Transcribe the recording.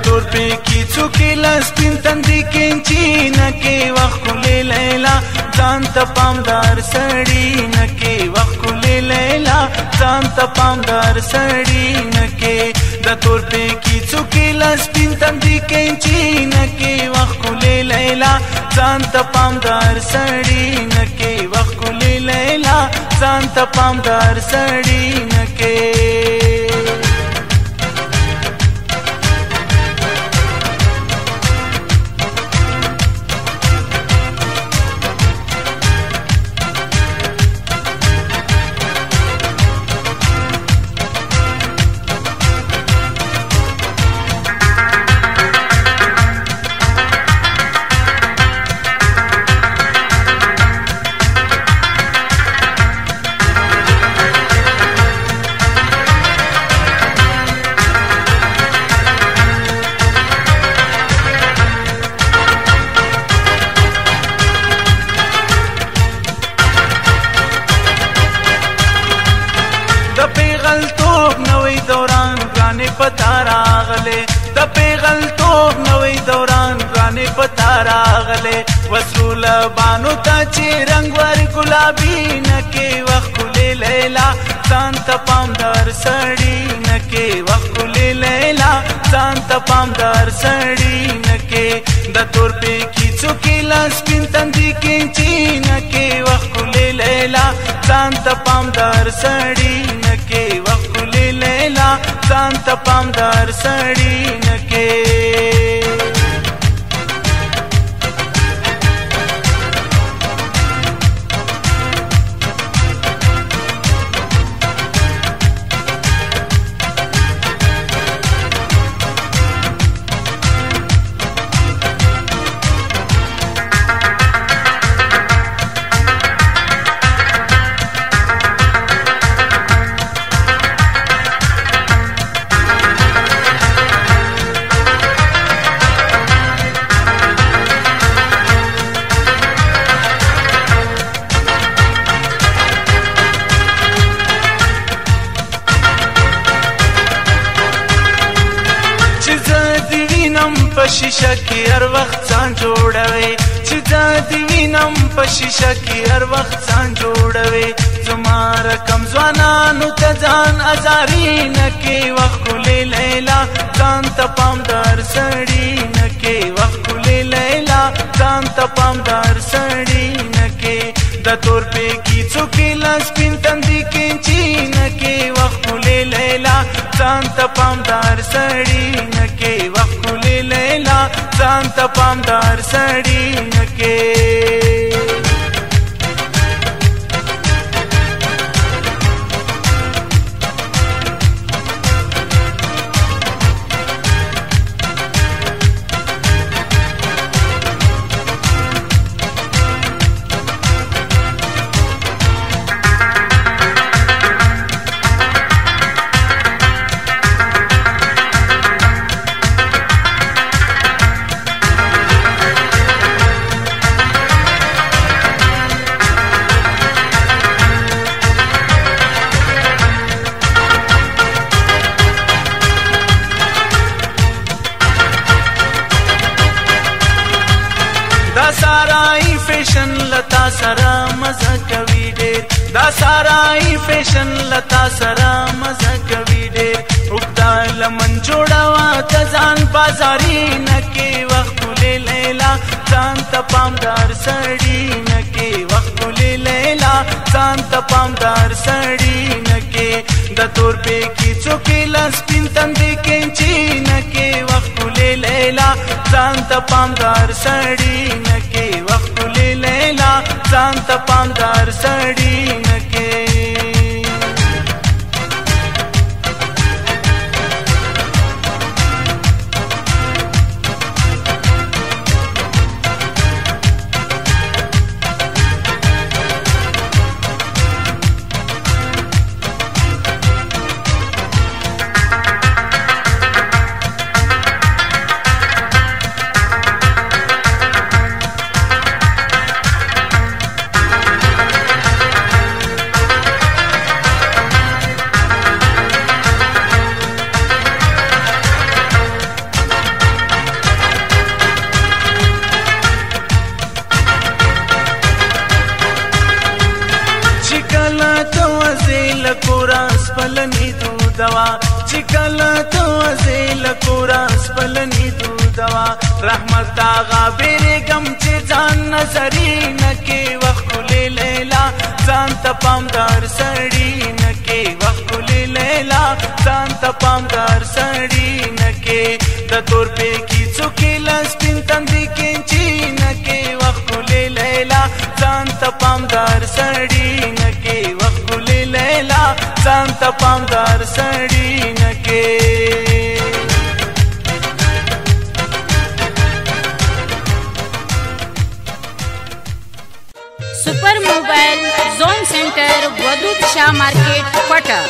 تور پی کی څوکې لسپین تندې کینچی نکې وخت کولې لیلا ځان ته پامدار سړی نکې وخت کولې لیلا ځان ته پامدار سړی نکې د تور پی کی څوکې لسپین تندې کینچی نکې وخت کولې لیلا ځان ته پامدار سړی نکې وخت کولې لیلا ځان ته پامدار سړی نکې پتا راغله د پیغلتوب نوې دوران غانې پتا راغله وصول بانو ته چې رنگ ور ګلابي نکې وخت کولې لیلا ځان ته پامدار سړی نکې وخت کولې لیلا ځان ته پامدار سړی نکې د تور پی کی څوکې لسپین تندې کینچی نکې وخت کولې لیلا ځان ته پامدار سړی نکې وخت کولې لیلا ځان ته پامدار سړی نکې شیشه کې هر وخت ځان جوړوي چې ځادی وینم په شیشه کې هر وخت ځان جوړوي زما رقم ځوانانو ته ځان ازاري نکې وخت کولې لیلا ځان ته پامدار سړی نکې وخت کولې لیلا ځان ته پامدار سړی نکې د تور پی کی څوکې لسپین تندې کینچی نکې وخت کولې لیلا ځان ته پامدار سړی نکې وخت کولې لیلا ځان ته پامدار سړی نکې سارای فیشن لتا سره مزه کوي ډېر دا سارای فیشن لتا سره مزه کوي ډېر وګدا لمن جوړاوه ته ځان بازاري نکې وخت کولې لیلا ځان ته پامدار سړی نکې وخت کولې لیلا ځان ته پامدار سړی نکې د تور پی کی څوکې لسپین تندې کینچی نکې وخت کولې لیلا ځان ته پامدار سړی نکې وخت کولې لیلا ځان ته پامدار سړی نکې سپلنی دودوا چکل تو ازیل کورا سپلنی دودوا رحمت آغا بیرگم چی جان نظری نکی وقت کلی لیلا ځان ته پامدار سړی نکی وقت کلی لیلا ځان ته پامدار سړی نکی د تور پیکی څوکې لاس پین تندې کینچی نکی وقت کلی لیلا ځان ته پامدار سړی نکی وقت کلی لیلا ځان ته پامدار سړی نکی super mobile zone centre Wadood Shah market Kota.